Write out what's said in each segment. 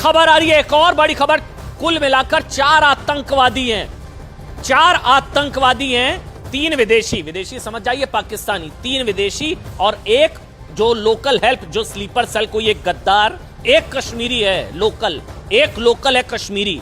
खबर आ रही है, एक और बड़ी खबर। कुल मिलाकर 4 आतंकवादी हैं, 4 आतंकवादी हैं, 3 विदेशी समझ जाइए, पाकिस्तानी, 3 विदेशी और एक जो लोकल हेल्प, जो स्लीपर सेल, कोई एक गद्दार, एक कश्मीरी है लोकल, एक लोकल है कश्मीरी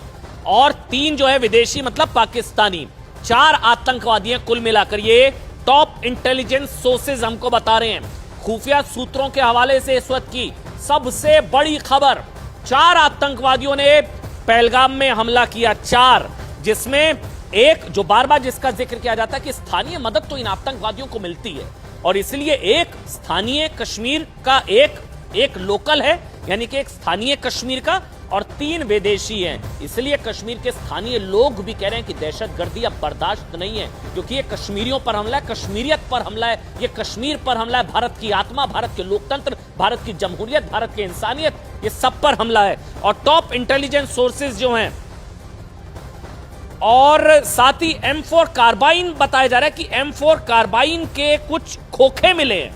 और 3 जो है विदेशी मतलब पाकिस्तानी। 4 आतंकवादी हैं कुल मिलाकर। ये टॉप इंटेलिजेंस सोर्सेज हमको बता रहे हैं, खुफिया सूत्रों के हवाले से इस वक्त की सबसे बड़ी खबर। 4 आतंकवादियों ने पहलगाम में हमला किया, 4, जिसमें एक जो बार बार जिसका जिक्र किया जाता है कि स्थानीय मदद तो इन आतंकवादियों को मिलती है और इसलिए एक स्थानीय कश्मीर का एक लोकल है, यानी कि एक स्थानीय कश्मीर का, और 3 विदेशी हैं। इसलिए कश्मीर के स्थानीय लोग भी कह रहे हैं कि दहशतगर्दी अब बर्दाश्त नहीं है, क्योंकि ये कश्मीरियों पर हमला है, कश्मीरियत पर हमला है, ये कश्मीर पर हमला है, भारत की आत्मा, भारत के लोकतंत्र, भारत की जमहूरियत, भारत की इंसानियत, ये सब पर हमला है। और टॉप इंटेलिजेंस सोर्सेज जो हैं और साथ ही M4 कार्बाइन बताया जा रहा है कि M4 कार्बाइन के कुछ खोखे मिले हैं।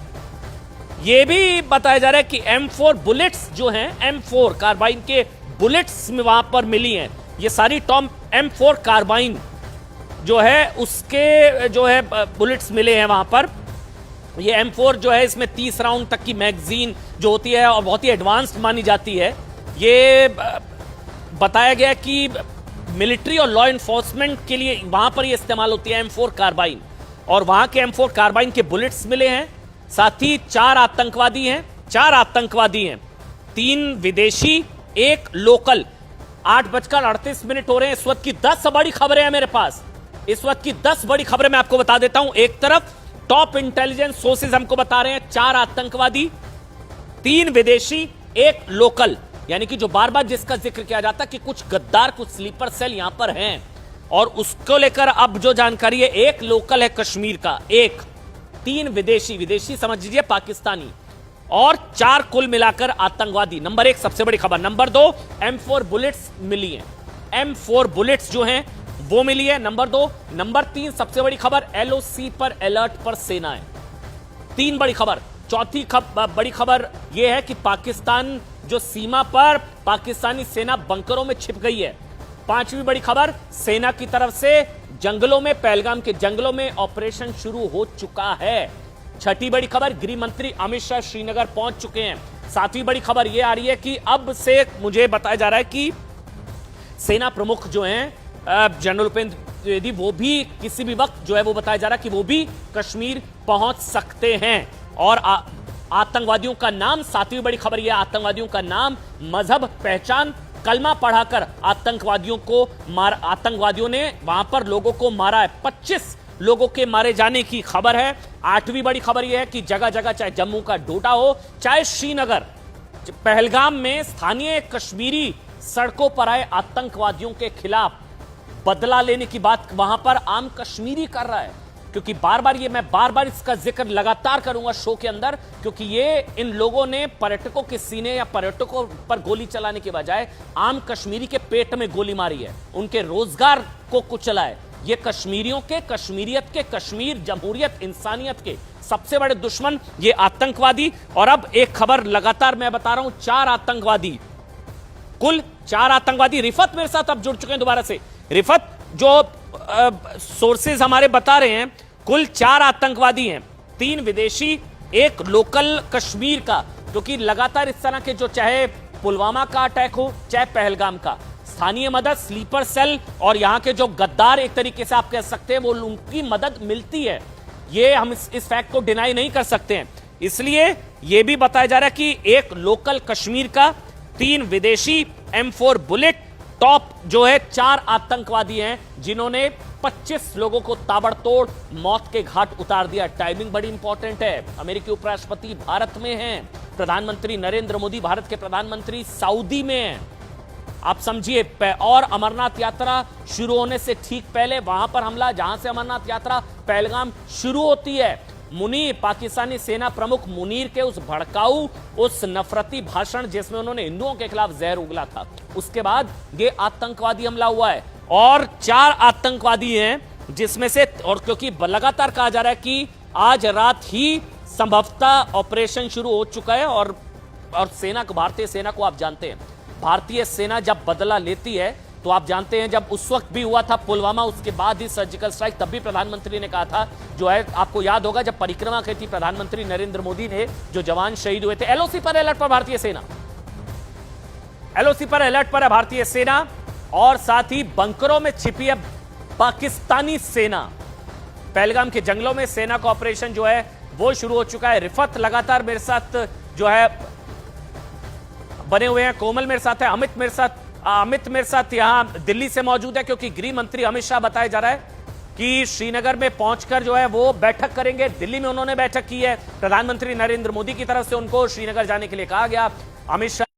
यह भी बताया जा रहा है कि M4 बुलेट्स जो हैं, M4 कार्बाइन के बुलेट्स में वहां पर मिली हैं। ये सारी टॉम M4 कार्बाइन जो है उसके जो है बुलेट्स मिले हैं वहां पर। ये M4 जो है इसमें 30 राउंड तक की मैगजीन जो होती है और बहुत ही एडवांस्ड मानी जाती है। ये बताया गया कि मिलिट्री और लॉ एनफोर्समेंट के लिए वहां पर ये इस्तेमाल होती है M4 कार्बाइन, और वहां के M4 कार्बाइन के बुलेट्स मिले हैं। साथ ही 4 आतंकवादी हैं, 4 आतंकवादी हैं, 3 विदेशी, एक लोकल। 8:38 हो रहे हैं। इस वक्त की 10 बड़ी खबरें हैं मेरे पास। इस वक्त की 10 बड़ी खबरें मैं आपको बता देता हूं। एक तरफ टॉप इंटेलिजेंस सोर्सेज हमको बता रहे हैं 4 आतंकवादी, 3 विदेशी, एक लोकल, यानी कि जो बार बार जिसका जिक्र किया जाता है कि कुछ गद्दार, कुछ स्लीपर सेल यहां पर हैं, और उसको लेकर अब जो जानकारी है, एक लोकल है कश्मीर का, 3 विदेशी समझ लीजिए पाकिस्तानी, और 4 कुल मिलाकर आतंकवादी। नंबर 1 सबसे बड़ी खबर। नंबर 2 M4 बुलेट्स मिली हैं, M4 बुलेट्स जो हैं वो मिली है, नंबर 2। नंबर 3 सबसे बड़ी खबर, LOC पर अलर्ट पर सेना है। 3 बड़ी खबर। चौथी बड़ी खबर यह है कि पाकिस्तान जो सीमा पर पाकिस्तानी सेना बंकरों में छिप गई है। 5वीं बड़ी खबर, सेना की तरफ से जंगलों में, पहलगाम के जंगलों में ऑपरेशन शुरू हो चुका है। 6ठी बड़ी खबर, गृह मंत्री अमित शाह श्रीनगर पहुंच चुके हैं। 7वीं बड़ी खबर यह आ रही है कि अब से मुझे बताया जा रहा है कि सेना प्रमुख जो हैं जनरल उपेंद्र द्विवेदी, वो भी किसी भी वक्त जो है वो बताया जा रहा है कि वो भी कश्मीर पहुंच सकते हैं। और आतंकवादियों का नाम, 7वीं बड़ी खबर यह, आतंकवादियों का नाम, मजहब, पहचान, कलमा पढ़ाकर आतंकवादियों ने वहां पर लोगों को मारा है। 25 लोगों के मारे जाने की खबर है। 8वीं बड़ी खबर यह है कि जगह जगह, चाहे जम्मू का डोडा हो, चाहे श्रीनगर, पहलगाम में स्थानीय कश्मीरी सड़कों पर आए आतंकवादियों के खिलाफ बदला लेने की बात वहां पर आम कश्मीरी कर रहा है। क्योंकि मैं बार बार इसका जिक्र लगातार करूंगा शो के अंदर, क्योंकि ये इन लोगों ने पर्यटकों के सीने या पर्यटकों पर गोली चलाने के बजाय आम कश्मीरी के पेट में गोली मारी है, उनके रोजगार को कुचला है। ये कश्मीरियों के, कश्मीरियत के, कश्मीर, जमहूरियत, इंसानियत के सबसे बड़े दुश्मन ये आतंकवादी। और अब एक खबर लगातार मैं बता रहा हूं, 4 आतंकवादी, कुल 4 आतंकवादी। रिफत मेरे साथ अब जुड़ चुके हैं दोबारा से। रिफत, जो सोर्सेज हमारे बता रहे हैं, कुल 4 आतंकवादी हैं, 3 विदेशी, एक लोकल कश्मीर का, क्योंकि लगातार इस तरह के जो, चाहे पुलवामा का अटैक हो, चाहे पहलगाम का, स्थानीय मदद, स्लीपर सेल और यहां के जो गद्दार एक तरीके से आप कह सकते हैं, वो उनकी मदद मिलती है। ये हम इस फैक्ट को डिनाई नहीं कर सकते हैं। इसलिए यह भी बताया जा रहा है कि एक लोकल कश्मीर का, 3 विदेशी, M4 बुलेट, टॉप जो है 4 आतंकवादी हैं जिन्होंने 25 लोगों को ताबड़तोड़ मौत के घाट उतार दिया। टाइमिंग बड़ी इंपॉर्टेंट है। अमेरिकी उपराष्ट्रपति भारत में हैं, प्रधानमंत्री नरेंद्र मोदी, भारत के प्रधानमंत्री सऊदी में हैं, आप समझिए। और अमरनाथ यात्रा शुरू होने से ठीक पहले वहां पर हमला, जहां से अमरनाथ यात्रा पहलगाम शुरू होती है। मुनीर, पाकिस्तानी सेना प्रमुख मुनीर के उस भड़काऊ, उस नफरती भाषण जिसमें उन्होंने हिंदुओं के खिलाफ जहर उगला था, उसके बाद ये आतंकवादी हमला हुआ है। और 4 आतंकवादी हैं जिसमें से, और क्योंकि लगातार कहा जा रहा है कि आज रात ही संभवतः ऑपरेशन शुरू हो चुका है, और सेना को, भारतीय सेना को आप जानते हैं, भारतीय सेना जब बदला लेती है तो आप जानते हैं जब उस वक्त भी हुआ था पुलवामा, उसके बाद ही सर्जिकल स्ट्राइक, तब भी प्रधानमंत्री ने कहा था, जो है आपको याद होगा जब परिक्रमा की थी प्रधानमंत्री नरेंद्र मोदी ने, जो जवान शहीद हुए थे। एलओसी पर अलर्ट पर भारतीय सेना, एलओसी पर अलर्ट पर है भारतीय सेना, और साथ ही बंकरों में छिपी है पाकिस्तानी सेना। पहलगाम के जंगलों में सेना का ऑपरेशन जो है वो शुरू हो चुका है। रिफत लगातार मेरे साथ जो है बने हुए हैं, कोमल मेरे साथ है, अमित मेरे साथ यहां दिल्ली से मौजूद है, क्योंकि गृह मंत्री अमित शाह बताया जा रहा है कि श्रीनगर में पहुंचकर जो है वो बैठक करेंगे। दिल्ली में उन्होंने बैठक की है, प्रधानमंत्री नरेंद्र मोदी की तरफ से उनको श्रीनगर जाने के लिए कहा गया। अमित शाह